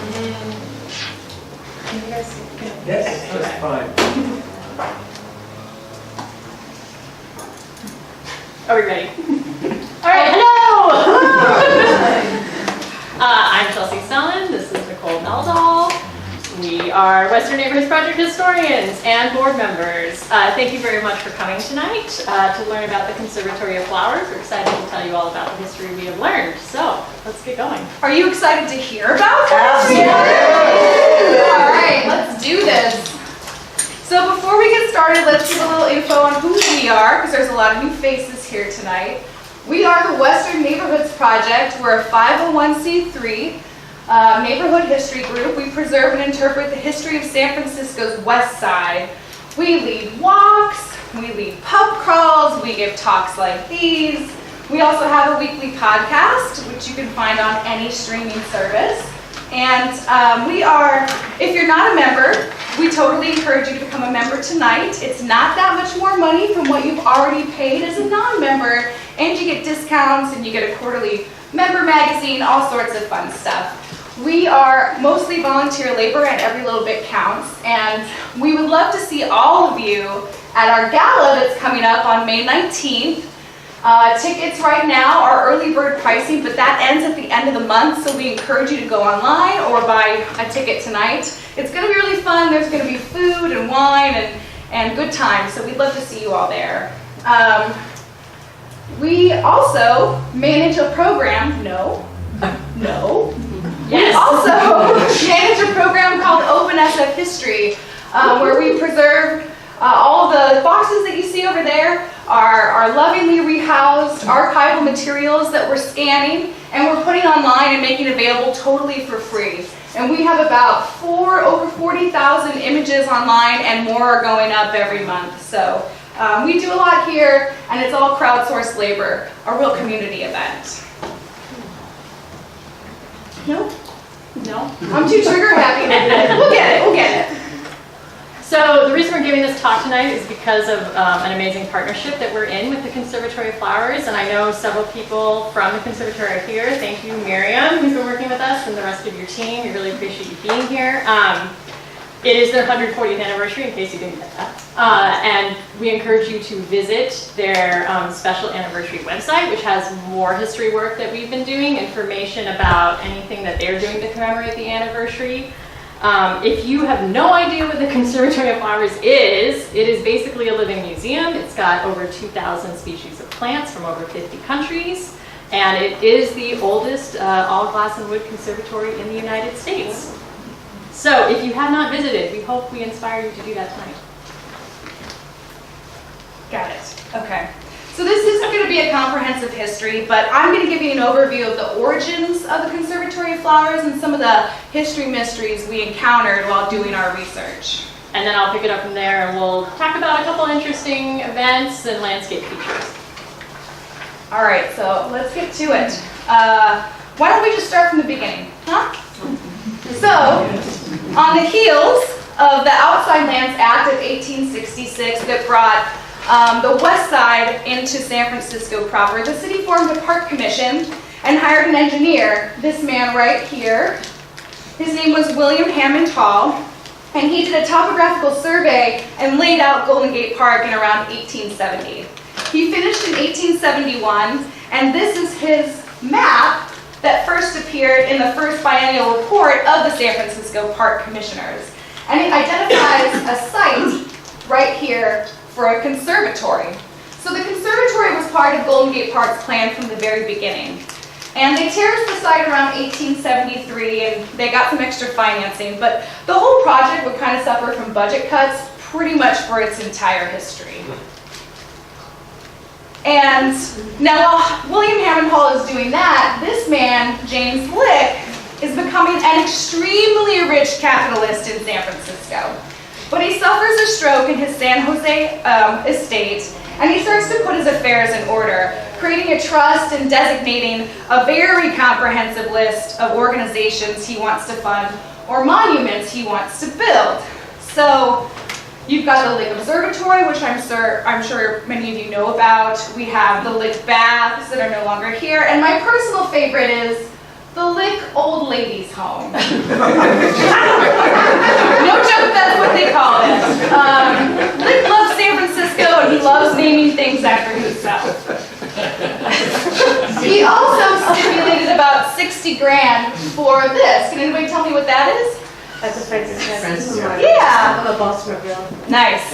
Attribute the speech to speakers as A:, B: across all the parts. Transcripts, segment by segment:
A: Can you guys see?
B: Yes, that's fine.
A: Are we ready? All right, hello! I'm Chelsea Sellen. This is Nicole Meldal. We are Western Neighborhoods Project historians and board members. Thank you very much for coming tonight to learn about the Conservatory of Flowers. We're excited to tell you all about the history we have learned. So let's get going.
C: Are you excited to hear about it?
B: Absolutely.
C: All right, let's do this. So before we get started, let's give a little info on who we are, because there's a lot of new faces here tonight. We are the Western Neighborhoods Project. We're a 501c3 neighborhood history group. We preserve and interpret the history of San Francisco's West Side. We lead walks, we lead pub crawls, we give talks like these. We also have a weekly podcast, which you can find on any streaming service. And if you're not a member, we totally encourage you to become a member tonight. It's not that much more money from what you've already paid as a non-member, and you get discounts and you get a quarterly member magazine, all sorts of fun stuff. We are mostly volunteer labor and every little bit counts, and we would love to see all of you at our gala that's coming up on May 19th. Tickets right now are early bird pricing, but that ends at the end of the month, so we encourage you to go online or buy a ticket tonight. It's going to be really fun. There's going to be food and wine and good times, so we'd love to see you all there. We also manage a program. No.
A: Yes.
C: We also manage a program called Open SF History, where we preserve all the boxes that you see over there are lovingly rehoused archival materials that we're scanning and we're putting online and making available totally for free. And we have about over 40,000 images online, and more are going up every month. So we do a lot here, and it's all crowdsourced labor, a real community event. No?
A: No?
C: I'm too trigger happy. We'll get it.
A: So the reason we're giving this talk tonight is because of an amazing partnership that we're in with the Conservatory of Flowers, and I know several people from the Conservatory are here. Thank you, Miriam, who's been working with us, and the rest of your team. We really appreciate you being here. It is their 140th anniversary, in case you didn't get that. And we encourage you to visit their special anniversary website, which has more history work that we've been doing, information about anything that they're doing to commemorate the anniversary. If you have no idea what the Conservatory of Flowers is, it is basically a living museum. It's got over 2,000 species of plants from over 50 countries, and it is the oldest all glass and wood conservatory in the United States. So if you have not visited, we hope we inspire you to do that tonight.
C: Got it. Okay. So this isn't going to be a comprehensive history, but I'm going to give you an overview of the origins of the Conservatory of Flowers and some of the history mysteries we encountered while doing our research.
A: And then I'll pick it up from there, and we'll talk about a couple interesting events and landscape features.
C: All right, so let's get to it. Why don't we just start from the beginning, huh? So, on the heels of the Outside Lands Act of 1866 that brought the West Side into San Francisco proper, the city formed a park commission and hired an engineer, this man right here. His name was William Hammond Hall, and he did a topographical survey and laid out Golden Gate Park in around 1870. He finished in 1871, and this is his map that first appeared in the first biennial report of the San Francisco Park Commissioners. And it identifies a site right here for a conservatory. So the conservatory was part of Golden Gate Park's plan from the very beginning. And they terraced the site around 1873, and they got some extra financing, but the whole project would kind of suffer from budget cuts pretty much for its entire history. And now while William Hammond Hall is doing that, this man, James Blick, is becoming an extremely rich capitalist in San Francisco. But he suffers a stroke in his San Jose estate, and he starts to put his affairs in order, creating a trust and designating a very comprehensive list of organizations he wants to fund or monuments he wants to build. So you've got the Lake Observatory, which I'm sure many of you know about. We have the Lake Baths that are no longer here, and my personal favorite is the Lick Old Ladies Home. No joke, that's what they call it. Lick loves San Francisco and he loves naming things after himself. He also stipulated about 60 grand for this. Can anybody tell me what that is?
D: That's a Francis.
C: Yeah.
D: I'm a Bostonville.
C: Nice.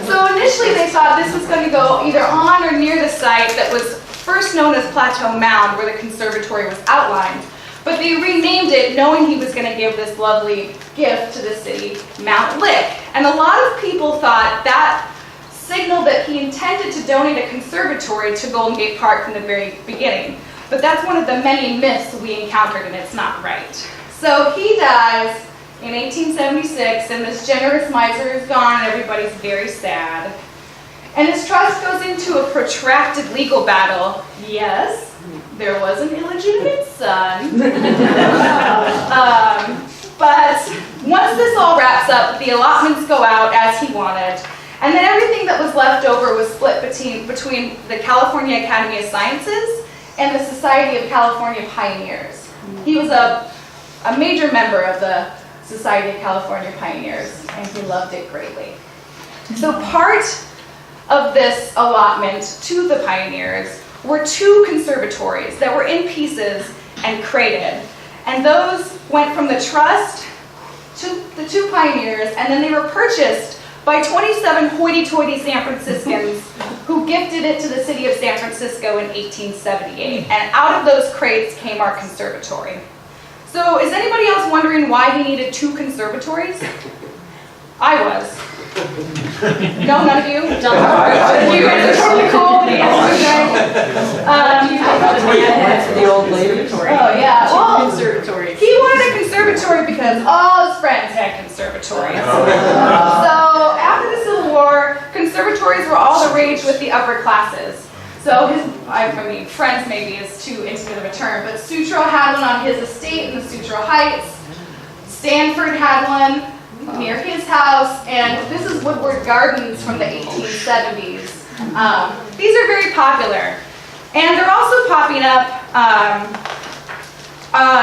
C: So initially they thought this was going to go either on or near the site that was first known as Plateau Mound, where the conservatory was outlined. But they renamed it knowing he was going to give this lovely gift to the city, Mount Lick. And a lot of people thought that signaled that he intended to donate a conservatory to Golden Gate Park from the very beginning. But that's one of the many myths we encountered, and it's not right. So he dies in 1876, and this generous miser is gone, and everybody's very sad. And his trust goes into a protracted legal battle. Yes, there was an illegitimate son. But once this all wraps up, the allotments go out as he wanted. And then everything that was left over was split between the California Academy of Sciences and the Society of California Pioneers. He was a major member of the Society of California Pioneers, and he loved it greatly. So part of this allotment to the pioneers were 2 conservatories that were in pieces and crated. And those went from the trust to the 2 pioneers, and then they were purchased by 27 hoity-toity San Franciscans who gifted it to the city of San Francisco in 1878. And out of those crates came our conservatory. So is anybody else wondering why he needed 2 conservatories? I was. No, none of you? You guys are totally cool. The
B: old lady.
C: Oh yeah. Well,
A: Conservatories.
C: he wanted a conservatory because all his friends had conservatories. So after the Civil War, conservatories were all the rage with the upper classes. So friends maybe is too intimate of a term, but Sutro had one on his estate in the Sutro Heights. Stanford had one near his house, and this is Woodward Gardens from the 1870s. These are very popular, and they're also popping up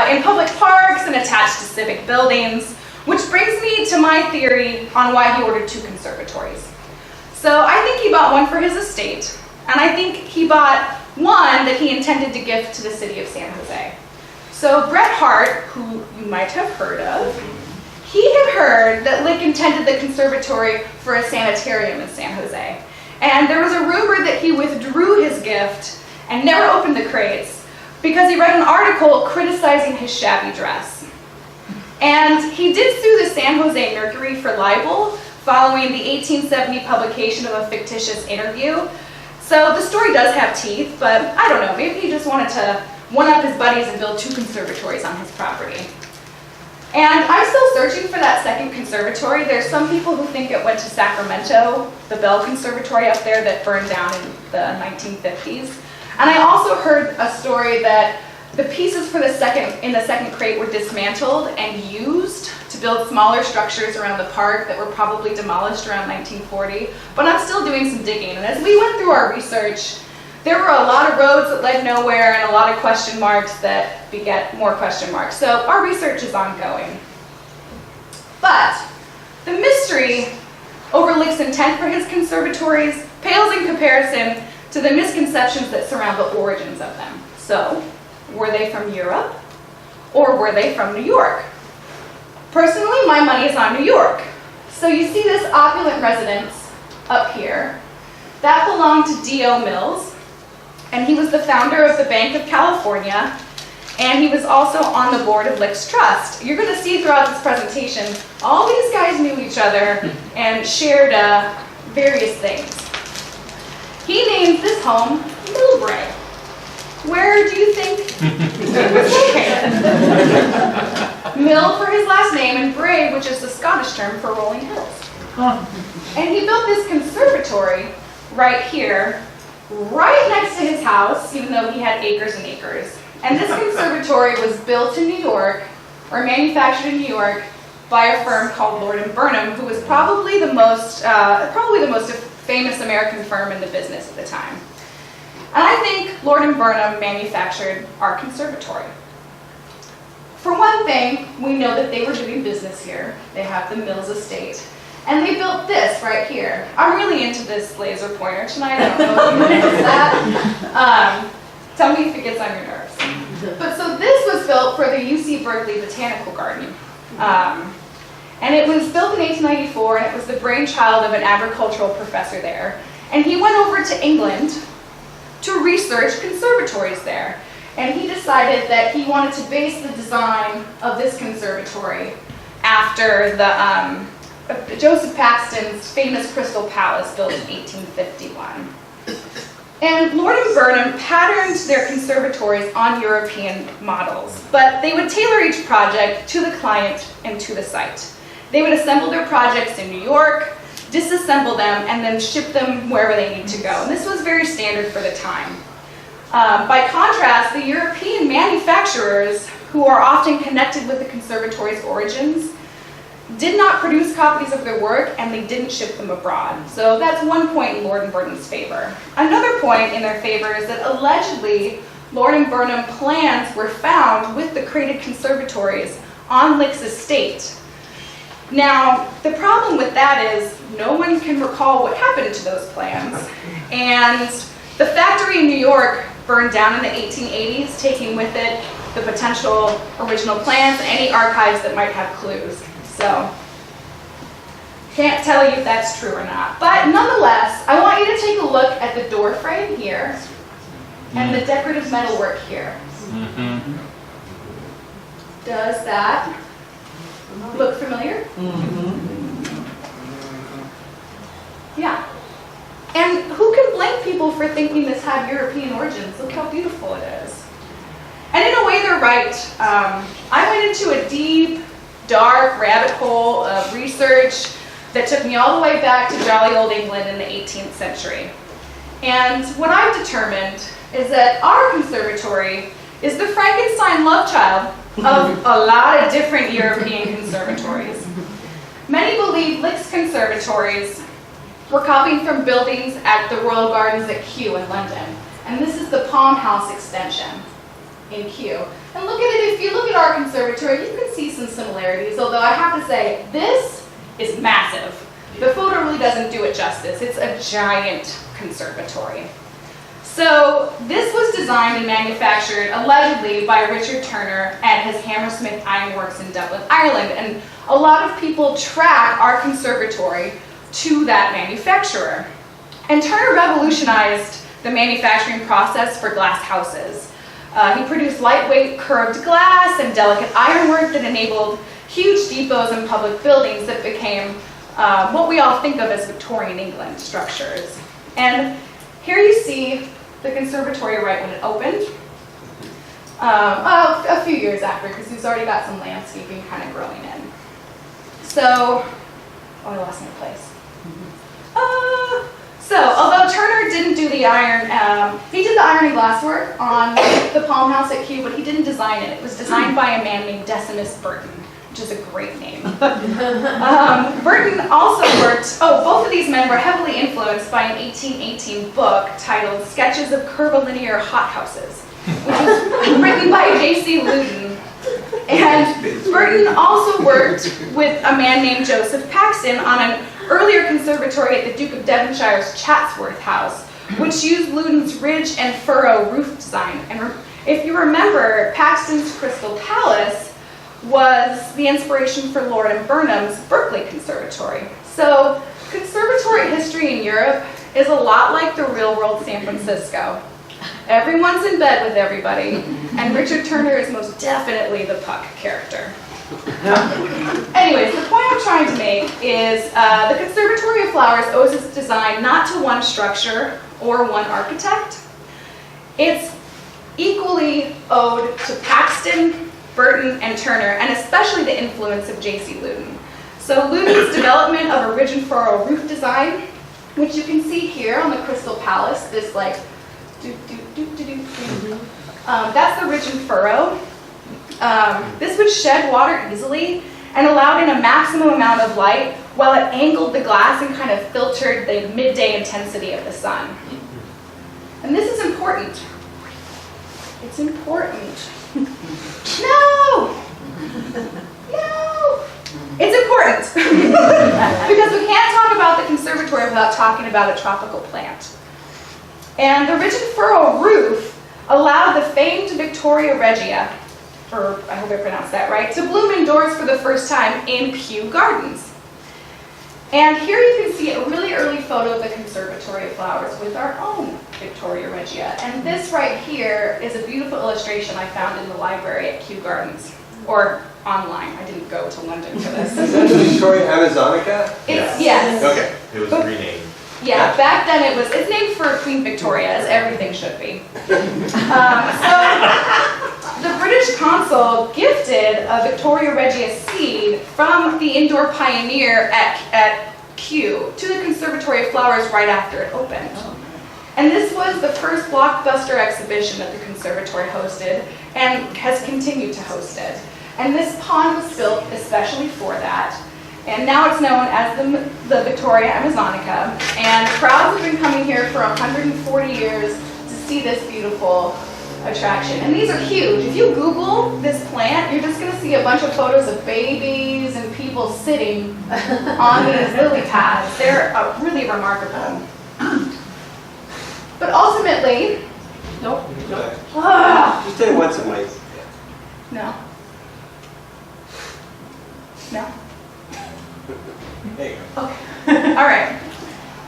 C: in public parks and attached to civic buildings, which brings me to my theory on why he ordered 2 conservatories. So I think he bought one for his estate, and I think he bought one that he intended to give to the city of San Jose. So Bret Hart, who you might have heard of, he had heard that Lick intended the conservatory for a sanitarium in San Jose. And there was a rumor that he withdrew his gift and never opened the crates because he read an article criticizing his shabby dress. And he did sue the San Jose Mercury for libel following the 1870 publication of a fictitious interview. So the story does have teeth, but I don't know, maybe he just wanted to one-up his buddies and build 2 conservatories on his property. And I'm still searching for that second conservatory. There's some people who think it went to Sacramento, the Bell Conservatory up there that burned down in the 1950s. And I also heard a story that the pieces for the second crate were dismantled and used to build smaller structures around the park that were probably demolished around 1940. But I'm still doing some digging. And as we went through our research, there were a lot of roads that led nowhere and a lot of question marks that beget more question marks. So our research is ongoing. But the mystery over Lick's intent for his conservatories pales in comparison to the misconceptions that surround the origins of them. So, were they from Europe or were they from New York? Personally, my money is on New York. So you see this opulent residence up here. That belonged to D.O. Mills. And he was the founder of the Bank of California, and he was also on the board of Lick's Trust. You're going to see throughout this presentation, all these guys knew each other and shared various things. He named this home Millbrae. Where do you think it was located? Mill for his last name, and Bray, which is the Scottish term for rolling hills. And he built this conservatory right here, right next to his house, even though he had acres and acres. And this conservatory was built in New York, or manufactured in New York, by a firm called Lord & Burnham, who was probably the most famous American firm in the business at the time. And I think Lord & Burnham manufactured our conservatory. For one thing, we know that they were doing business here. They have the Mills Estate. And they built this right here. I'm really into this laser pointer tonight. I don't know if you noticed that. Tell me if it gets on your nerves. But so this was built for the UC Berkeley Botanical Garden. And it was built in 1894, and it was the brainchild of an agricultural professor there. And he went over to England to research conservatories there. And he decided that he wanted to base the design of this conservatory after the Joseph Paxton's famous Crystal Palace built in 1851. And Lord and Burnham patterned their conservatories on European models, but they would tailor each project to the client and to the site. They would assemble their projects in New York, disassemble them, and then ship them wherever they need to go. And this was very standard for the time. By contrast, the European manufacturers, who are often connected with the conservatory's origins, did not produce copies of their work, and they didn't ship them abroad. So that's one point in Lord and Burnham's favor. Another point in their favor is that allegedly Lord and Burnham plans were found with the created conservatories on Lick's estate. Now, the problem with that is no one can recall what happened to those plans. And the factory in New York burned down in the 1880s, taking with it the potential original plans, any archives that might have clues. So, can't tell you if that's true or not. But nonetheless, I want you to take a look at the door frame here and the decorative metalwork here. Does that look familiar? Yeah. And who can blame people for thinking this had European origins? Look how beautiful it is. And in a way, they're right. I went into a deep, dark rabbit hole of research that took me all the way back to jolly old England in the 18th century. And what I've determined is that our conservatory is the Frankenstein love child of a lot of different European conservatories. Many believe Lick's conservatories were copied from buildings at the Royal Gardens at Kew in London. And this is the Palm House extension in Kew. And look at it, if you look at our conservatory, you can see some similarities, although I have to say, this is massive. The photo really doesn't do it justice. It's a giant conservatory. So this was designed and manufactured allegedly by Richard Turner at his Hammersmith Ironworks in Dublin, Ireland. And a lot of people track our conservatory to that manufacturer. And Turner revolutionized the manufacturing process for glass houses. He produced lightweight curved glass and delicate ironwork that enabled huge depots and public buildings that became what we all think of as Victorian England structures. And here you see the conservatory right when it opened. A few years after, because he's already got some landscaping kind of growing in. So, I lost my place. So, although Turner didn't do the iron, he did the iron and glass work on the Palm House at Kew, but he didn't design it. It was designed by a man named Decimus Burton, which is a great name. Burton also worked, both of these men were heavily influenced by an 1818 book titled Sketches of Curvilinear Hothouses, which was written by J.C. Loudon. And Burton also worked with a man named Joseph Paxton on an earlier conservatory at the Duke of Devonshire's Chatsworth House, which used Loudon's ridge and furrow roof design. And if you remember, Paxton's Crystal Palace was the inspiration for Lord and Burnham's Berkeley Conservatory. So conservatory history in Europe is a lot like the real world San Francisco. Everyone's in bed with everybody, and Richard Turner is most definitely the Puck character. Anyways, the point I'm trying to make is the Conservatory of Flowers owes its design not to one structure or one architect. It's equally owed to Paxton, Burton, and Turner, and especially the influence of J.C. Loudon. So Loudon's development of a ridge and furrow roof design, which you can see here on the Crystal Palace, this like that's the ridge and furrow. This would shed water easily and allowed in a maximum amount of light while it angled the glass and kind of filtered the midday intensity of the sun. And this is important. It's important. No! No! It's important because we can't talk about the conservatory without talking about a tropical plant. And the ridge and furrow roof allowed the famed Victoria regia, or I hope I pronounced that right, to bloom indoors for the first time in Kew Gardens. And here you can see a really early photo of the Conservatory of Flowers with our own Victoria regia. And this right here is a beautiful illustration I found in the library at Kew Gardens, or online. I didn't go to London for this.
E: Is that the Victoria Amazonica?
C: Yes.
E: Okay.
F: It was renamed.
C: Yeah, back then it's named for Queen Victoria, as everything should be. So the British consul gifted a Victoria regia seed from the indoor pioneer at Kew to the Conservatory of Flowers right after it opened. And this was the first blockbuster exhibition that the conservatory hosted and has continued to host it. And this pond was built especially for that. And now it's known as the Victoria Amazonica. And crowds have been coming here for 140 years to see this beautiful attraction. And these are huge. If you Google this plant, you're just going to see a bunch of photos of babies and people sitting on these lily pads. They're really remarkable. But ultimately, nope.
E: Just did it once in my...
C: No. No.
E: There you go.
C: Okay. All right.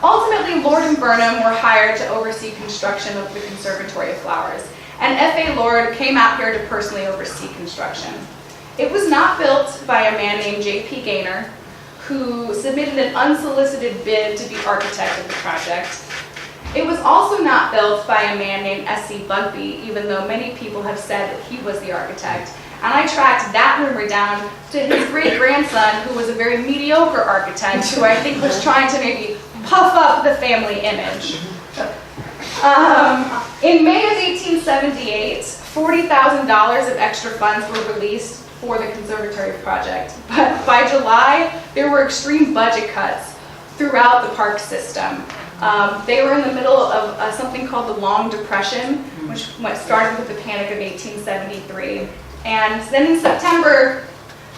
C: Ultimately, Lord and Burnham were hired to oversee construction of the Conservatory of Flowers, and F.A. Lord came out here to personally oversee construction. It was not built by a man named J.P. Gaynor, who submitted an unsolicited bid to be architect of the project. It was also not built by a man named S.C. Bugby, even though many people have said that he was the architect. And I tracked that rumor down to his great-grandson, who was a very mediocre architect, who I think was trying to maybe puff up the family image. In May of 1878, $40,000 of extra funds were released for the conservatory project. But by July, there were extreme budget cuts throughout the park system. They were in the middle of something called the Long Depression, which started with the Panic of 1873. And then in September,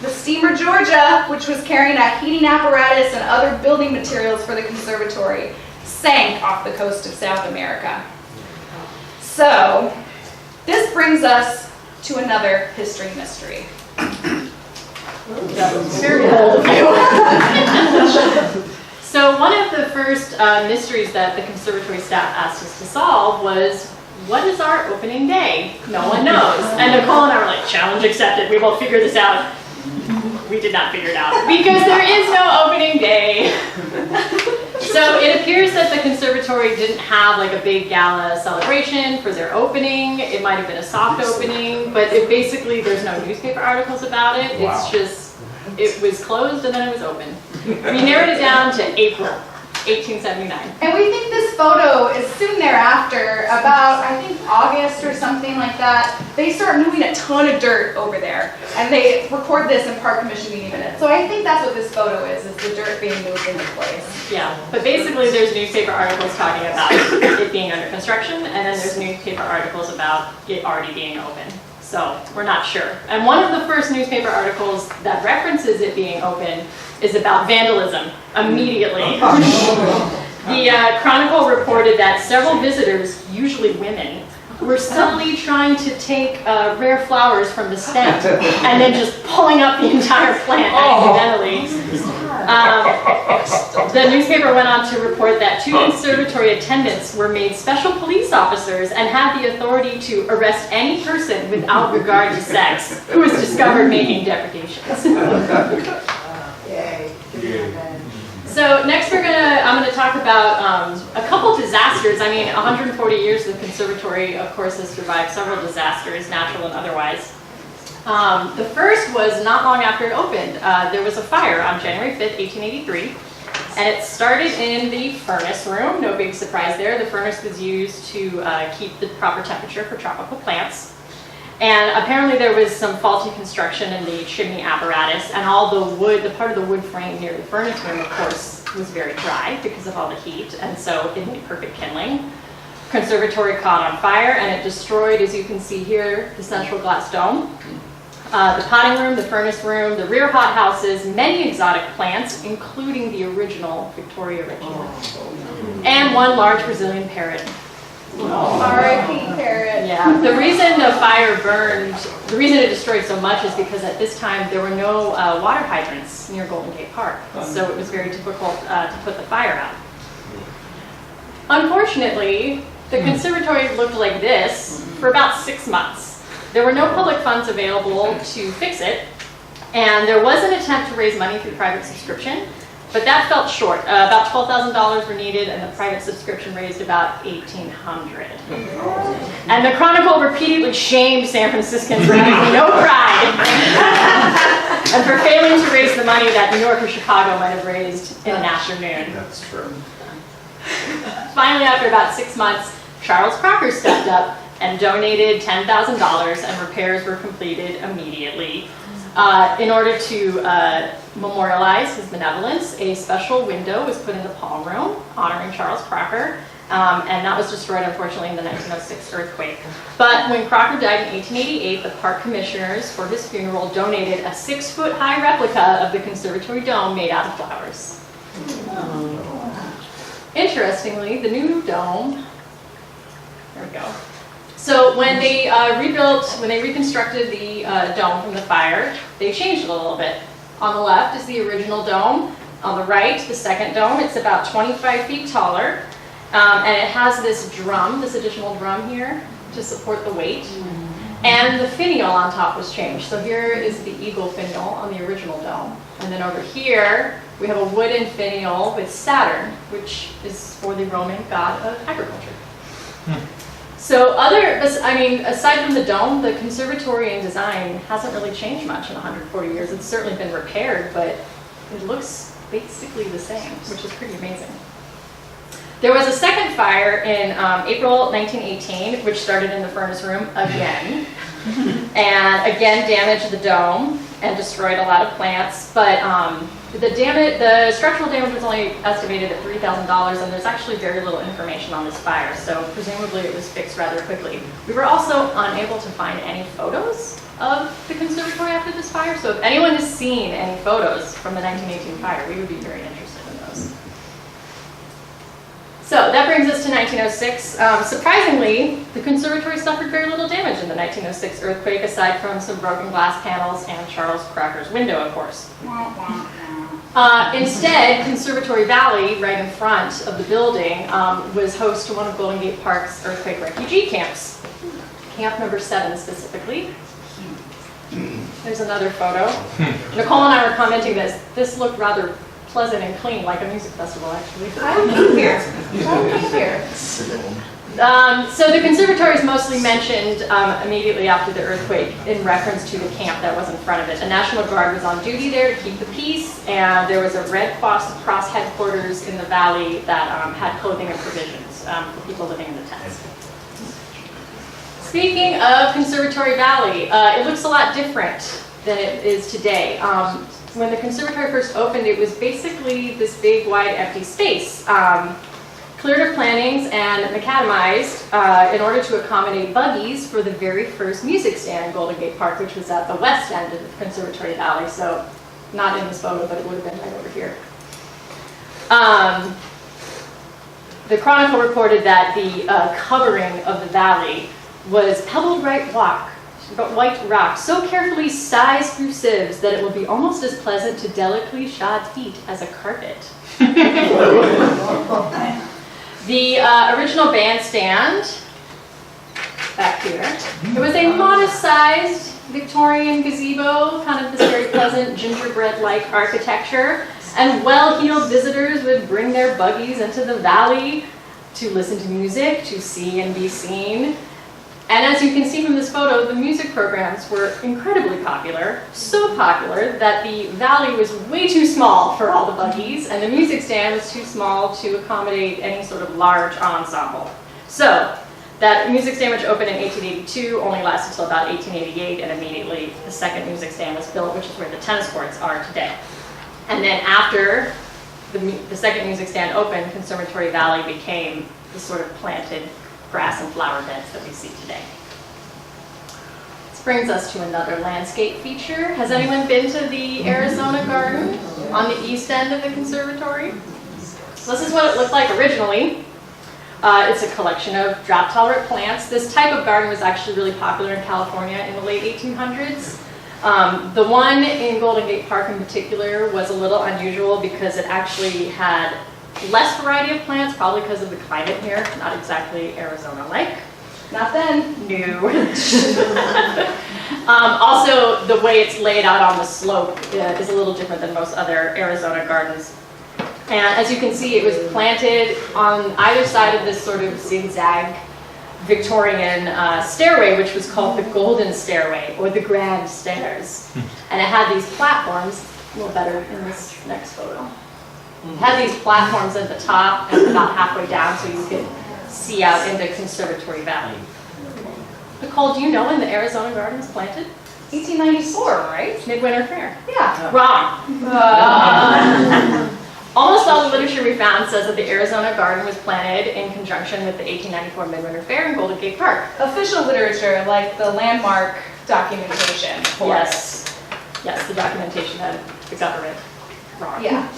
C: the steamer Georgia, which was carrying a heating apparatus and other building materials for the conservatory, sank off the coast of South America. So, this brings us to another history mystery.
A: That was very bold of you. So one of the first mysteries that the conservatory staff asked us to solve was, what is our opening day? No one knows. And Nicole and I were like, challenge accepted. We will figure this out. We did not figure it out because there is no opening day. So it appears that the conservatory didn't have like a big gala celebration for their opening. It might have been a soft opening, but basically there's no newspaper articles about it.
F: Wow.
A: It's just, it was closed and then it was open. We narrowed it down to April 1879.
C: And we think this photo is soon thereafter, about, I think, August or something like that. They start moving a ton of dirt over there, and they record this in Park Commission meeting minutes. So I think that's what this photo is the dirt being moved into place.
A: Yeah, but basically there's newspaper articles talking about it being under construction, and then there's newspaper articles about it already being open. So we're not sure. And one of the first newspaper articles that references it being open is about vandalism immediately. The Chronicle reported that several visitors, usually women, were subtly trying to take rare flowers from the stem and then just pulling up the entire plant accidentally. The newspaper went on to report that 2 conservatory attendants were made special police officers and had the authority to arrest any person without regard to sex who was discovered making depredations. So next I'm going to talk about a couple disasters. I mean, 140 years the conservatory, of course, has survived several disasters, natural and otherwise. The first was not long after it opened. There was a fire on January 5th, 1883, and it started in the furnace room. No big surprise there. The furnace was used to keep the proper temperature for tropical plants. And apparently there was some faulty construction in the chimney apparatus, and all the wood, the part of the wood frame near the furnace room, of course, was very dry because of all the heat, and so it made perfect kindling. Conservatory caught on fire, and it destroyed, as you can see here, the central glass dome. the potting room, the furnace room, the rear hothouses, many exotic plants, including the original Victoria Regina, and one large Brazilian parrot.
C: R.I.P. parrot.
A: Yeah, the reason the fire burned, the reason it destroyed so much is because at this time there were no water hydrants near Golden Gate Park, so it was very difficult to put the fire out. Unfortunately, the conservatory looked like this for about 6 months. There were no public funds available to fix it, and there was an attempt to raise money through private subscription, but that fell short. About $12,000 were needed, and the private subscription raised about $1,800. And the Chronicle repeatedly shamed San Franciscans for having no pride, and for failing to raise the money that New York or Chicago might have raised in an afternoon.
F: That's true.
A: Finally, after about 6 months, Charles Crocker stepped up and donated $10,000, and repairs were completed immediately. In order to memorialize his benevolence, a special window was put in the Palm Room honoring Charles Crocker, and that was destroyed, unfortunately, in the 1906 earthquake. But when Crocker died in 1888, the park commissioners, for his funeral, donated a 6-foot-high replica of the conservatory dome made out of flowers. Interestingly, the new dome, there we go. So when they reconstructed the dome from the fire, they changed it a little bit. On the left is the original dome. On the right, the second dome. It's about 25 feet taller, and it has this drum, this additional drum here to support the weight. And the finial on top was changed. So here is the eagle finial on the original dome. And then over here, we have a wooden finial with Saturn, which is for the Roman god of agriculture. So aside from the dome, the conservatory and design hasn't really changed much in 140 years. It's certainly been repaired, but it looks basically the same, which is pretty amazing. There was a second fire in April 1918, which started in the furnace room again, and again damaged the dome and destroyed a lot of plants. But the structural damage was only estimated at $3,000, and there's actually very little information on this fire, so presumably it was fixed rather quickly. We were also unable to find any photos of the conservatory after this fire, so if anyone has seen any photos from the 1918 fire, we would be very interested in those. So that brings us to 1906. Surprisingly, the conservatory suffered very little damage in the 1906 earthquake, aside from some broken glass panels and Charles Crocker's window, of course. Instead, Conservatory Valley, right in front of the building, was host to one of Golden Gate Park's earthquake refugee camps. Camp number 7 specifically. There's another photo. Nicole and I were commenting this looked rather pleasant and clean, like a music festival, actually.
C: I would be here. I would be here.
A: So the conservatory is mostly mentioned immediately after the earthquake in reference to the camp that was in front of it. The National Guard was on duty there to keep the peace, and there was a Red Cross headquarters in the valley that had clothing and provisions for people living in the tents. Speaking of Conservatory Valley, it looks a lot different than it is today. When the conservatory first opened, it was basically this big, wide, empty space. Cleared of plantings and macadamized in order to accommodate buggies for the very first music stand in Golden Gate Park, which was at the west end of the Conservatory Valley, so not in this photo, but it would have been right over here. The Chronicle reported that the covering of the valley was pebbled white rock, so carefully sized through sieves that it will be almost as pleasant to delicately shod feet as a carpet. The original bandstand, back here, it was a modest-sized Victorian gazebo, kind of this very pleasant gingerbread-like architecture, and well-heeled visitors would bring their buggies into the valley to listen to music, to see and be seen. And as you can see from this photo, the music programs were incredibly popular, so popular that the valley was way too small for all the buggies, and the music stand was too small to accommodate any sort of large ensemble. So that music stand, which opened in 1882, only lasted until about 1888, and immediately the second music stand was built, which is where the tennis courts are today. And then after the second music stand opened, Conservatory Valley became the sort of planted grass and flower beds that we see today. Let's This brings us to another landscape feature. Has anyone been to the Arizona Garden on the east end of the conservatory? So this is what it looked like originally. It's a collection of drought-tolerant plants. This type of garden was actually really popular in California in the late 1800s. The one in Golden Gate Park in particular was a little unusual because it actually had less variety of plants, probably because of the climate here, not exactly Arizona-like.
C: Not then.
A: No. Also, the way it's laid out on the slope is a little different than most other Arizona gardens. And as you can see, it was planted on either side of this sort of zigzag Victorian stairway, which was called the Golden Stairway or the Grand Stairs. And it had these platforms, a little better in this next photo. It had these platforms at the top and about halfway down so you could see out into Conservatory Valley. Nicole, do you know when the Arizona Garden was planted?
C: 1894, right?
A: Midwinter Fair.
C: Yeah.
A: Wrong. Almost all the literature we found says that the Arizona Garden was planted in conjunction with the 1894 Midwinter Fair in Golden Gate Park.
C: Official literature, like the landmark documentation. For it.
A: Yes, the documentation had the government wrong.
C: Yeah.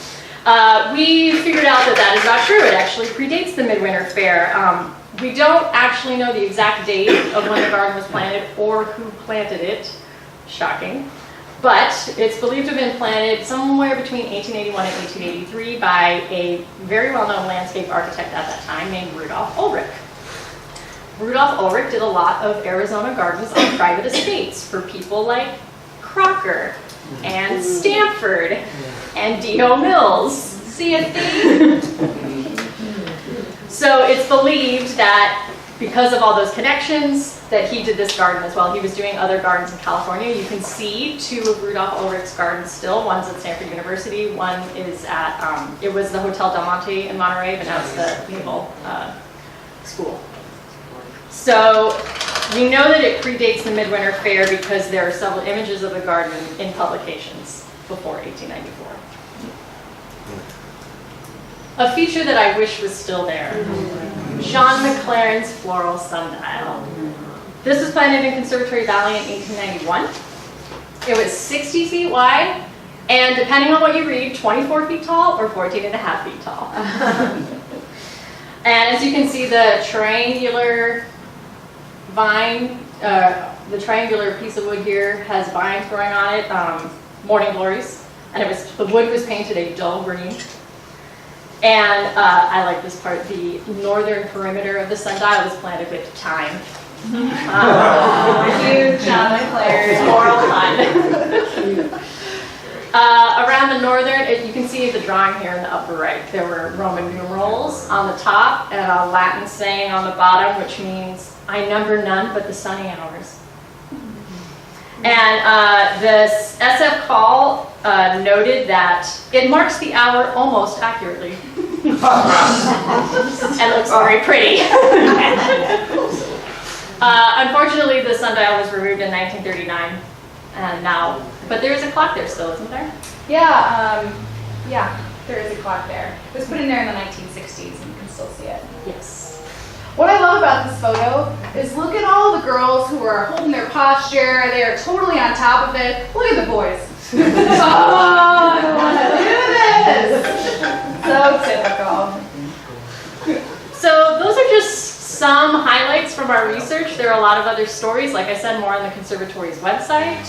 A: We figured out that that is not true. It actually predates the Midwinter Fair. We don't actually know the exact date of when the garden was planted or who planted it. Shocking. But it's believed to have been planted somewhere between 1881 and 1883 by a very well-known landscape architect at that time named Rudolph Ulrich. Rudolph Ulrich did a lot of Arizona gardens on private estates for people like Crocker and Stanford and D.O. Mills. See a theme? So it's believed that because of all those connections that he did this garden as well. He was doing other gardens in California. You can see two of Rudolph Ulrich's gardens still. One's at Stanford University. One is at, it was the Hotel Del Monte in Monterey, but now it's the Naval School. So we know that it predates the Midwinter Fair because there are several images of the garden in publications before 1894. A feature that I wish was still there. John McLaren's floral sundial. This was planted in Conservatory Valley in 1891. It was 60 feet wide, and depending on what you read, 24 feet tall or 14 and a half feet tall. And as you can see, the triangular vine, the triangular piece of wood here has vines growing on it, morning glories, and the wood was painted a dull green. And I like this part, the northern perimeter of the sundial was planted with thyme.
C: Cute, John McLaren.
A: Floral fun. Around the northern, you can see the drawing here in the upper right. There were Roman numerals on the top and a Latin saying on the bottom, which means, I number none but the sunny hours. And the SF call noted that it marks the hour almost accurately. And looks very pretty. Unfortunately, the sundial was removed in 1939, and now, but there is a clock there still, isn't there?
C: Yeah, there is a clock there. It was put in there in the 1960s, and you can still see it.
A: Yes.
C: What I love about this photo is look at all the girls who are holding their posture. They are totally on top of it. Look at the boys. Oh, I want to do this. So typical.
A: So those are just some highlights from our research. There are a lot of other stories, like I said, more on the Conservatory's website,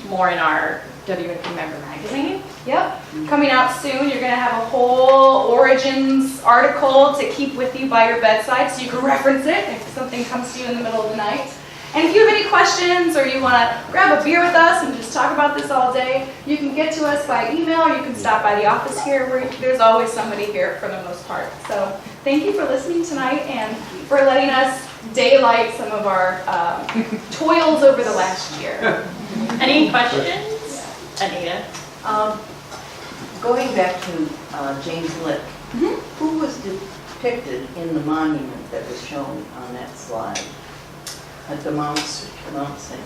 A: more in our W&P member magazine.
C: Yep, coming out soon. You're going to have a whole Origins article to keep with you by your bedside so you can reference it if something comes to you in the middle of the night. And if you have any questions or you want to grab a beer with us and just talk about this all day, you can get to us by email or you can stop by the office here. There's always somebody here for the most part. So thank you for listening tonight and for letting us daylight some of our toils over the last year.
A: Any questions? Anita?
B: Going back to James Lick, who was depicted in the monument that was shown on that slide? At the Mount thing.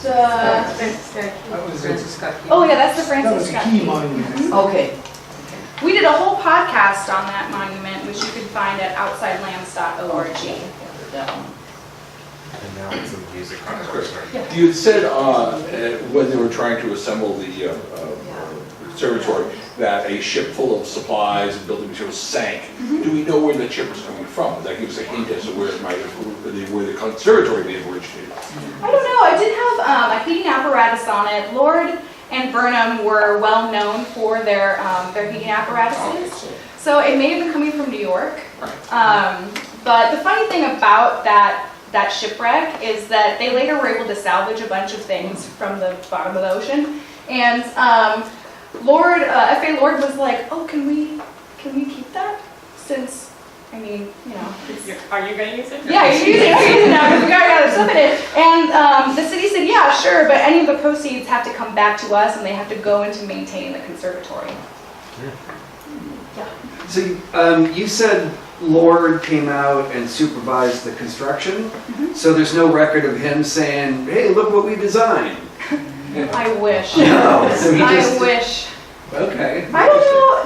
C: That oh yeah, that's the
F: That
C: Francis
F: was a
C: Scott
F: key
C: Key.
F: monument.
B: Okay.
C: We did a whole podcast on that monument, which you can find at outsidelands.org.
B: That one.
F: And now it's a music conservatory.
G: You had said when they were trying to assemble the conservatory that a ship full of supplies and building materials sank. Do we know where the ship was coming from? Does that give us a hint as to where it might have, where the conservatory may have originated?
C: I don't know. I did have a heating apparatus on it. Lord and Burnham were well known for their heating apparatuses, so it may have been coming from New York. But the funny thing about that shipwreck is that they later were able to salvage a bunch of things from the bottom of the ocean, and F.A. Lord was like, "Oh, can we keep that? Since, I mean, you know,
A: Are you going to use it?
C: yeah, you're using it now because we already got stuff in it." And the city said, "Yeah, sure, but any of the proceeds have to come back to us, and they have to go into maintaining the conservatory."
H: So you said Lord came out and supervised the construction, so there's no record of him saying, "Hey, look what we designed."
C: I wish.
H: No, so he
C: I
H: just-
C: wish.
H: Okay.
C: I don't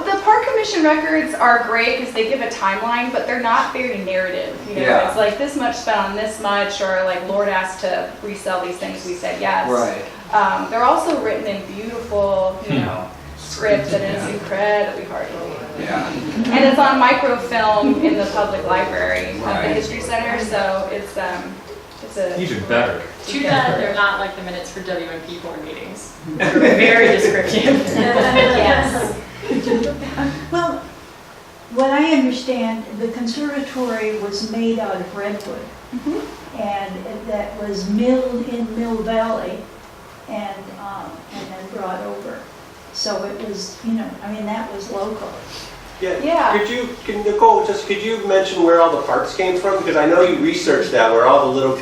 C: know. The Park Commission records are great because they give a timeline, but they're not very narrative. You know,
H: Yeah.
C: it's like this much spent on this much, or like Lord asked to resell these things, we said yes.
H: Right.
C: They're also written in beautiful, you know, script that is incredibly hard to read.
H: Yeah.
C: And it's on microfilm in the public library of the
H: Right.
C: History Center, so it's a
F: Even better.
A: Too bad they're not like the minutes for WMP board meetings. They're very descriptive.
C: yes.
I: Well, what I understand, the conservatory was made out of redwood, and that was milled in Mill Valley, and then brought over. So it was, you know, I mean, that was local.
C: Yeah.
E: Could Nicole, could you mention where all the parts came from? Because I know you researched that, where all the little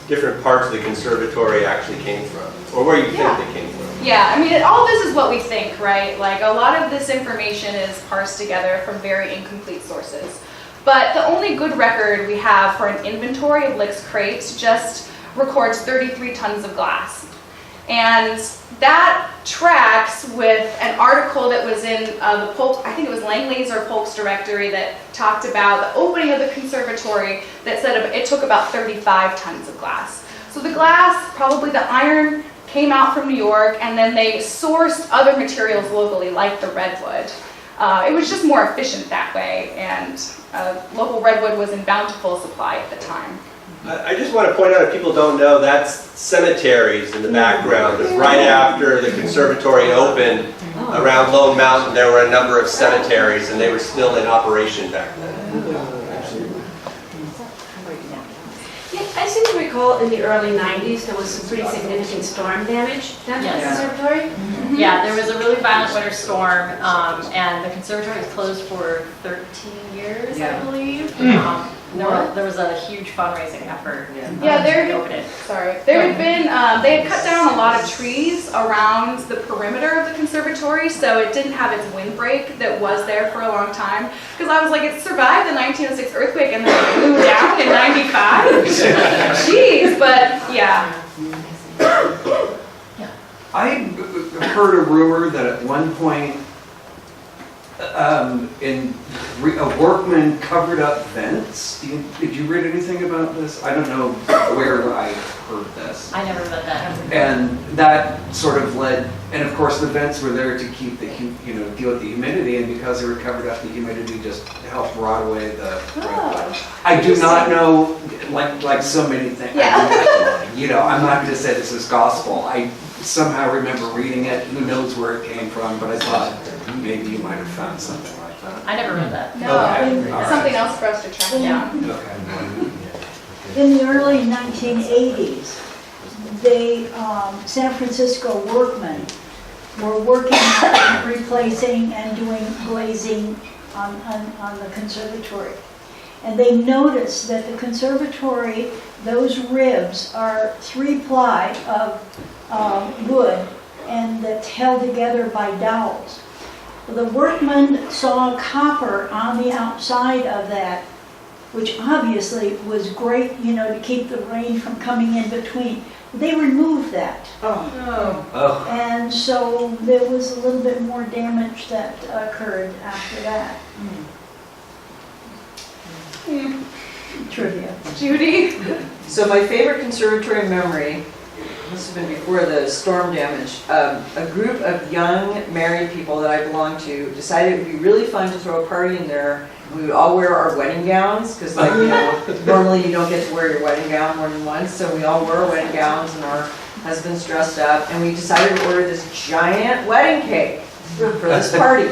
E: different parts of the conservatory actually came from, or where you
C: Yeah.
E: think they came from.
C: Yeah, I mean, all this is what we think, right? Like, a lot of this information is parsed together from very incomplete sources. But the only good record we have for an inventory of Lick's crates just records 33 tons of glass. And that tracks with an article that was in the Polk, I think it was Langley's or Polk's directory, that talked about the opening of the conservatory that said it took about 35 tons of glass. So the glass, probably the iron, came out from New York, and then they sourced other materials locally, like the redwood. It was just more efficient that way, and local redwood was in bountiful supply at the time.
E: I just want to point out, if people don't know, that's cemeteries in the background. Right after the conservatory opened, around Lone Mountain, there were a number of cemeteries, and they were still in operation back then.
D: Yeah, I seem to recall in the early 90s there was some pretty significant storm damage done to the
A: Yes.
D: conservatory.
A: Yeah, there was a really violent winter storm, and the conservatory was closed for 13 years, I believe. There was a huge fundraising effort.
C: Yeah,
A: to open it.
C: There had been, they had cut down a lot of trees around the perimeter of the conservatory, so it didn't have its windbreak that was there for a long time. Because I was like, it survived the 1906 earthquake and then it blew down in 95? Jeez, but yeah.
H: I heard a rumor that at one point a workman covered up vents. Did you read anything about this? I don't know where I heard this.
A: I never read that.
H: And that sort of led, and of course the vents were there to keep the, deal with the humidity, and because they were covered up, the humidity just helped rot away the redwood. I do not know, like so many things.
C: Yeah.
H: I'm not going to say this is gospel. I somehow remember reading it. Who knows where it came from? But I thought maybe you might have found something like that.
A: I never read that.
C: No,
H: Okay, all right.
C: something else for us to track down.
H: Okay.
I: In the early 1980s, San Francisco workmen were working, replacing and doing glazing on the conservatory. And they noticed that the conservatory, those ribs are 3-ply of wood, and that's held together by dowels. The workmen saw copper on the outside of that, which obviously was great, to keep the rain from coming in between. They removed that.
H: Oh.
I: And so there was a little bit more damage that occurred after that. trivia.
C: Judy?
J: So my favorite conservatory memory, must have been before the storm damage, a group of young married people that I belonged to decided it would be really fun to throw a party in there. We would all wear our wedding gowns, because like, you know, normally you don't get to wear your wedding gown more than once, so we all wore our wedding gowns and our husbands dressed up, and we decided to order this giant wedding cake for this party.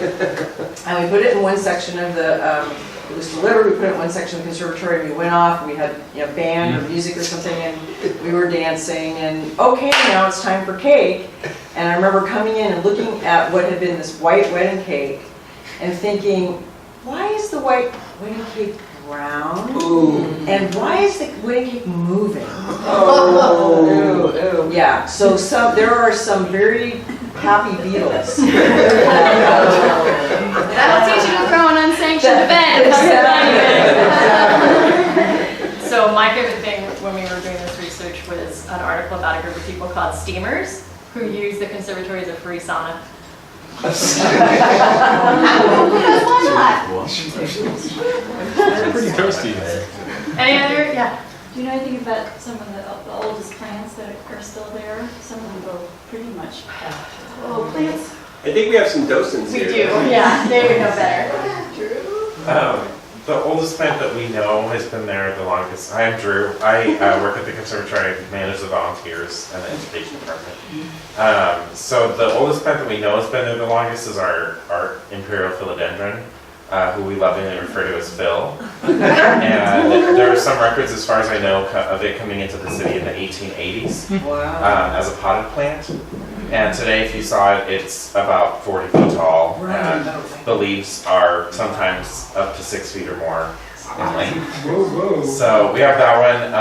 J: And we put it in one section of the, it was delivered, we put it in one section of the conservatory, and we went off, and we had, you know, band or music or something, and we were dancing, and okay, now it's time for cake. And I remember coming in and looking at what had been this white wedding cake, and thinking, why is the white wedding cake brown? And why is the wedding cake moving?
B: Oh.
J: Yeah, so there are some very happy Beatles.
C: That'll teach you to throw an unsanctioned event.
A: So my favorite thing when we were doing this research was an article about a group of people called steamers who use the conservatory as a free sauna.
C: Why not?
F: Pretty toasty.
A: Any other? Yeah.
K: Do you know anything about some of the oldest plants that are still there? Some of them go pretty much
C: Oh, plants.
E: I think we have some docents
A: We
E: here.
A: do. Yeah, they would know better.
F: The oldest plant that we know has been there the longest. Hi, I'm Drew. I work at the conservatory. I manage the volunteers and the education department. So the oldest plant that we know has been there the longest is our imperial philodendron, who we lovingly refer to as Phil. And there are some records, as far as I know, of it coming into the city in the 1880s
J: Wow.
F: as a potted plant. And today, if you saw it, it's about 40 feet tall. And the leaves are sometimes up to 6 feet or more in length. So we have that one.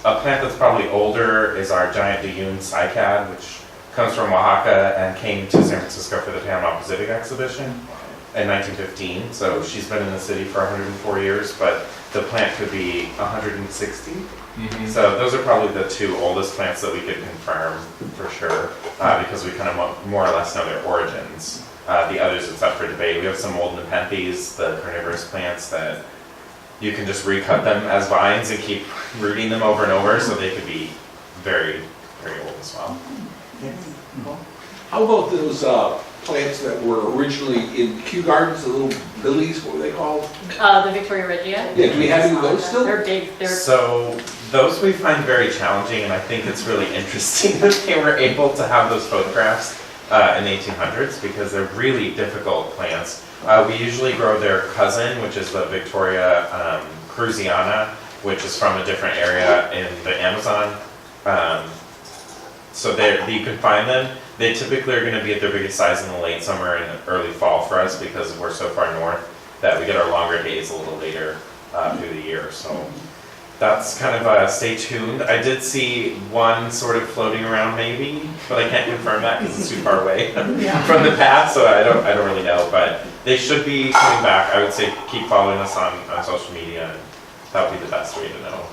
F: A plant that's probably older is our giant Duyun cycad, which comes from Oaxaca and came to San Francisco for the Panama Pacific exhibition in 1915. So she's been in the city for 104 years, but the plant could be 160. So those are probably the two oldest plants that we could confirm for sure, because we kind of more or less know their origins. The others, it's up for debate. We have some old Nepenthes, the carnivorous plants, that you can just recut them as vines and keep rooting them over and over, so they could be very, very old as well.
G: How about those plants that were originally in Kew Gardens, the little lilies, what were they called?
A: The Victoria Regia.
G: Yeah, do we have any of those still?
A: They're big. They're
F: So those we find very challenging, and I think it's really interesting that they were able to have those photographs in the 1800s, because they're really difficult plants. We usually grow their cousin, which is the Victoria cruziana, which is from a different area in the Amazon. So you can find them. They typically are going to be at their biggest size in the late summer and early fall for us, because we're so far north that we get our longer days a little later through the year. So that's kind of stay tuned. I did see one sort of floating around maybe, but I can't confirm that because it's too far away from the path, so I don't really know. But they should be coming back. I would say keep following us on social media, and that would be the best way to know.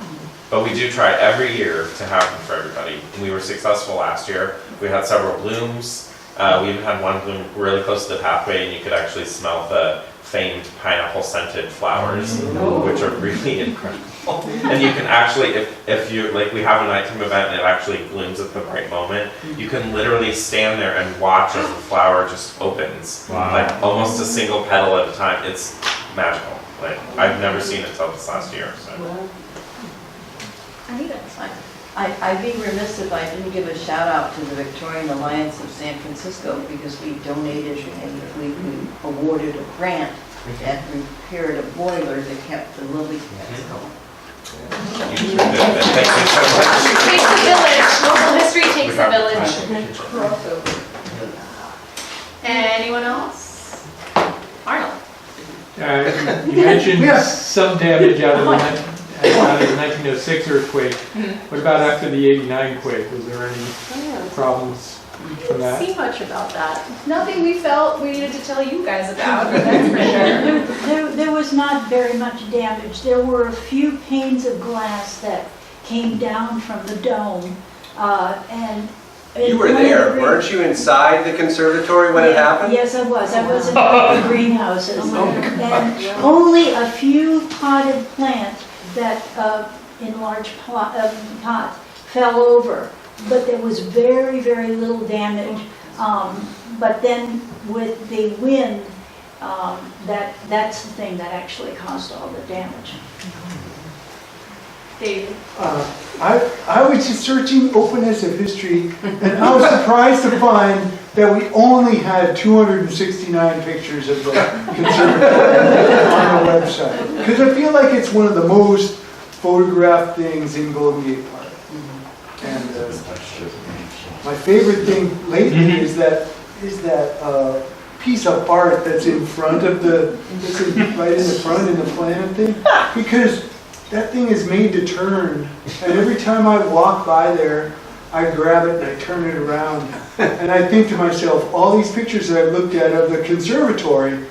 F: But we do try every year to have them for everybody. We were successful last year. We had several blooms. We even had one bloom really close to the pathway, and you could actually smell the famed pineapple-scented flowers, which are really incredible. And you can actually, if you, like, we have a nighttime event and it actually blooms at the right moment, you can literally stand there and watch as the flower just opens, like almost a single petal at a time. It's magical. Like, I've never seen it until this last year. So.
B: I'd be remiss if I didn't give a shout out to the Victorian Alliance of San Francisco, because we donated and we awarded a grant and repaired a boiler that kept the lily pads going.
F: Thank you so much.
C: Takes the village. Local history takes the village.
A: anyone else? Arnold.
L: You mentioned some damage out of the 1906 earthquake. What about after the 89 quake? Was there any problems from that?
A: See much about that.
C: Nothing we felt we needed to tell you guys about, that's for sure.
I: There was not very much damage. There were a few panes of glass that came down from the dome, and
E: You were there, weren't you, inside the conservatory when it happened?
I: Yes, I was. I was in the greenhouses. And only a few potted plants that enlarged pot fell over, but there was very, very little damage. But then with the wind, that's the thing that actually caused all the damage.
A: David?
M: I was just searching openness of history, and I was surprised to find that we only had 269 pictures of the conservatory on the website. Because I feel like it's one of the most photographed things in Golden Gate Park. And my favorite thing lately is that piece of art that's in front of right in the front in the planet thing, because that thing is made to turn, and every time I walk by there, I grab it and I turn it around, and I think to myself, all these pictures that I've looked at of the conservatory,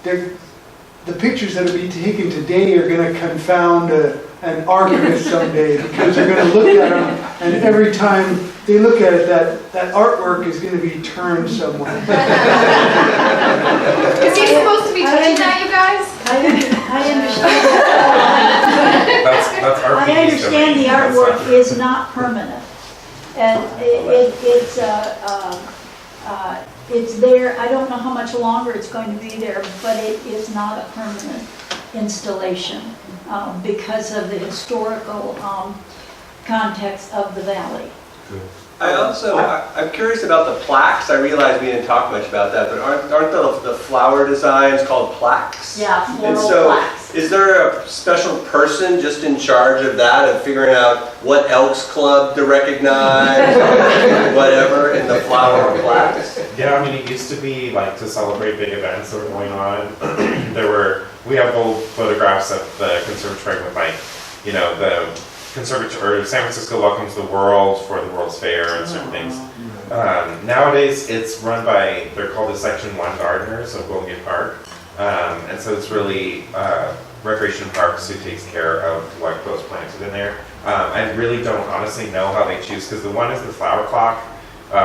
M: the pictures that will be taken today are going to confound an archivist someday, because they're going to look at them, and every time they look at it, that artwork is going to be turned somewhere.
C: Is he supposed to be touching that, you guys?
I: I understand.
F: That's our
I: I understand the artwork is not permanent, and it's there. I don't know how much longer it's going to be there, but it is not a permanent installation because of the historical context of the valley.
E: I'm curious about the plaques. I realize we didn't talk much about that, but aren't the flower designs called plaques?
A: Yeah,
E: And
A: floral
E: so,
A: plaques.
E: is there a special person just in charge of that, of figuring out what Elks Club to recognize, or whatever, in the flower plaques?
F: Yeah, I mean, it used to be like to celebrate big events that were going on. We have old photographs of the conservatory with, like, you know, the conservatory, San Francisco welcomes the world for the World's Fair and certain things. Nowadays, it's run by, they're called the Section 1 gardeners of Golden Gate Park. And so it's really Recreation Parks who takes care of what goes planted in there. I really don't honestly know how they choose, because the one is the flower clock,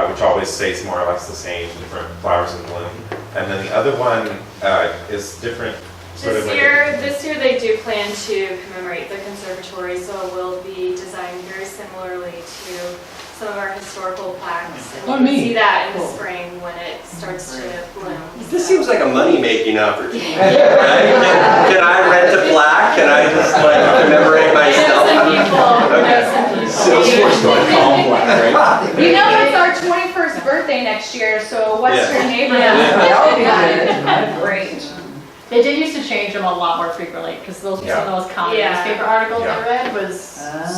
F: which always stays more or less the same, different flowers in bloom. And then the other one is different.
N: This year they do plan to commemorate the conservatory, so it will be designed very similarly to some of our historical plaques. And you can see that in the spring when it starts to bloom.
E: This seems like a money-making opportunity, right? Can I rent a plaque? Can I just commemorate myself?
G: Salesforce.com plaque, right?
C: You know it's our 21st birthday next year, so Western neighborhood.
A: Yeah.
C: Great.
A: They did used to change them a lot more frequently, because those were some of the most common newspaper articles I read was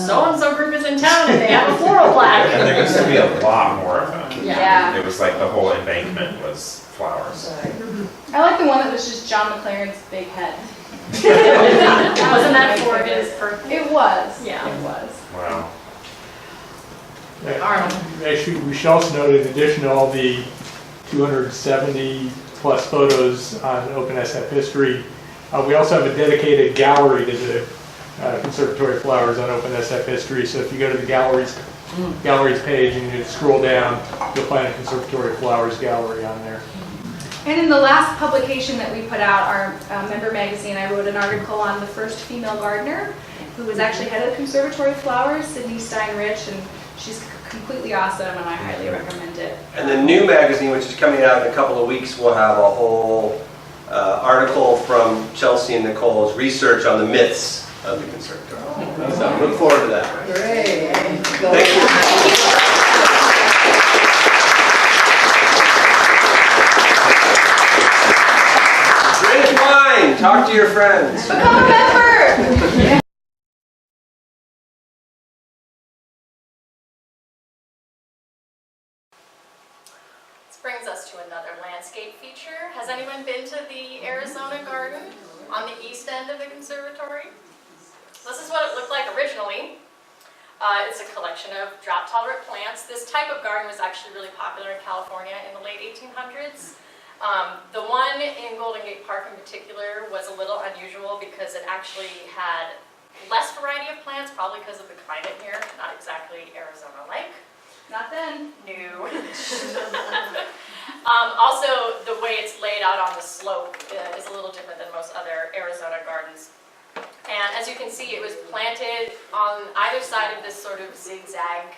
A: so-and-so group is in town and they have a floral plaque.
F: And there used to be a lot more of them.
C: Yeah.
F: It was like the whole embankment was flowers.
C: I like the one that was just John McLaren's big head.
A: Wasn't that for his birthday?
C: It was.
A: Yeah.
C: It was.
F: Wow.
A: Arnold.
L: Actually, we should also note, in addition to all the 270 plus photos on OpenSF history, we also have a dedicated gallery to the Conservatory of Flowers on OpenSF history. So if you go to the galleries page and you scroll down, you'll find a Conservatory of Flowers gallery on there.
C: And in the last publication that we put out, our member magazine, I wrote an article on the first female gardener, who was actually head of the Conservatory of Flowers, Sydney Stein-Rich, and she's completely awesome, and I highly recommend it.
E: And the new magazine, which is coming out in a couple of weeks, will have a whole article from Chelsea and Nicole's research on the myths of the conservatory. So look forward to that.
B: Great.
E: Thank you. Drink wine, talk to your friends.
C: Become a member!
A: This brings us to another landscape feature. Has anyone been to the Arizona Garden on the east end of the conservatory? This is what it looked like originally. It's a collection of drought-tolerant plants. This type of garden was actually really popular in California in the late 1800s. The one in Golden Gate Park in particular was a little unusual because it actually had less variety of plants, probably because of the climate here, not exactly Arizona-like.
C: Not then.
A: No. Also, the way it's laid out on the slope is a little different than most other Arizona gardens. And as you can see, it was planted on either side of this sort of zigzag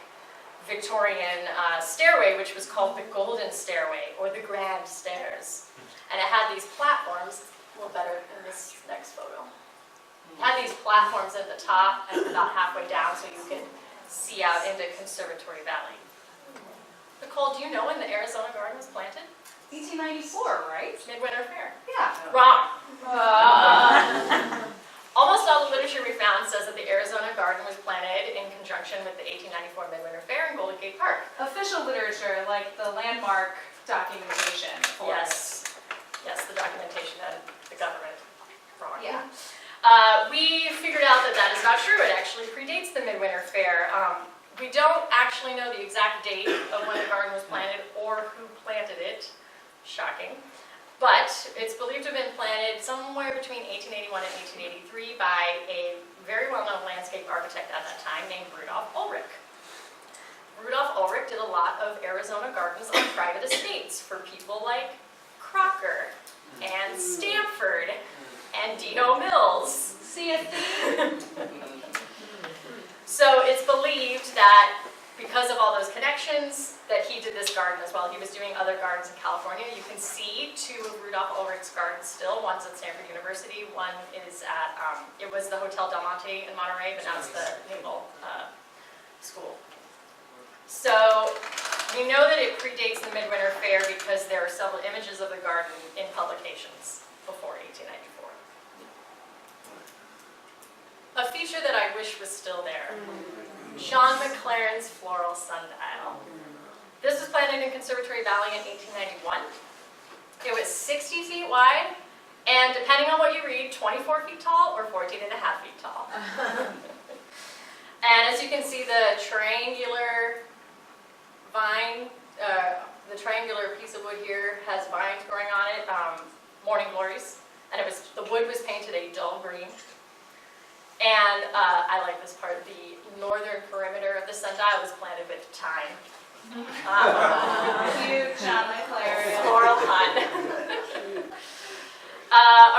A: Victorian stairway, which was called the Golden Stairway, or the Grand Stairs. And it had these platforms, a little better in this next photo. It had these platforms at the top and about halfway down so you can see out into Conservatory Valley. Nicole, do you know when the Arizona garden was planted?
C: 1894, right?
A: Midwinter Fair.
C: Yeah.
A: Wrong. Almost all the literature we found says that the Arizona garden was planted in conjunction with the 1894 Midwinter Fair in Golden Gate Park.
C: Official literature, like the landmark documentation for it.
A: Yes. Yes, the documentation that the government brought.
C: Yeah.
A: We figured out that that is not true. It actually predates the Midwinter Fair. We don't actually know the exact date of when the garden was planted or who planted it. Shocking. But it's believed to have been planted somewhere between 1881 and 1883 by a very well-known landscape architect at that time named Rudolph Ulrich. Rudolph Ulrich did a lot of Arizona gardens on private estates for people like Crocker and Stanford and Dino Mills.
C: See a theme?
A: So it's believed that because of all those connections that he did this garden as well. He was doing other gardens in California. You can see two of Rudolph Ulrich's gardens still. One's at Stanford University. One is at, it was the Hotel Del Monte in Monterey, but now it's the Naval School. So we know that it predates the Midwinter Fair because there are several images of the garden in publications before 1894. A feature that I wish was still there. Sean McLaren's floral sundial. This was planted in Conservatory Valley in 1891. It was 60 feet wide, and depending on what you read, 24 feet tall or 14 and a half feet tall. And as you can see, the triangular vine, the triangular piece of wood here has vines growing on it, morning glories, and the wood was painted a dull green. And I like this part, the northern perimeter of the sundial was planted with thyme.
C: Cute, John McLaren.
A: Floral hunt.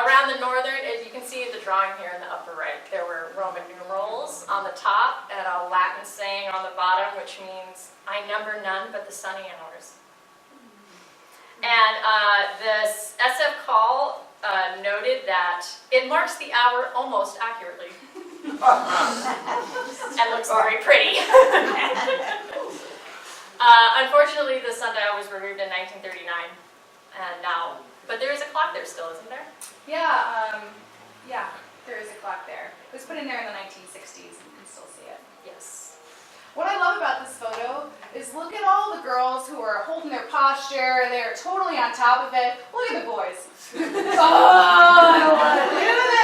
A: Around the northern, as you can see in the drawing here in the upper right, there were Roman numerals on the top and a Latin saying on the bottom, which means, I number none but the sunny hours. And this SF call noted that it marks the hour almost accurately. And looks very pretty. Unfortunately, the sundial was removed in 1939, and now, but there is a clock there still, isn't there?
C: Yeah, yeah, there is a clock there. It was put in there in the 1960s, and you can still see it.
A: Yes.
C: What I love about this photo is look at all the girls who are holding their posture, they're totally on top of it. Look at the boys. Oh, I love it. Look at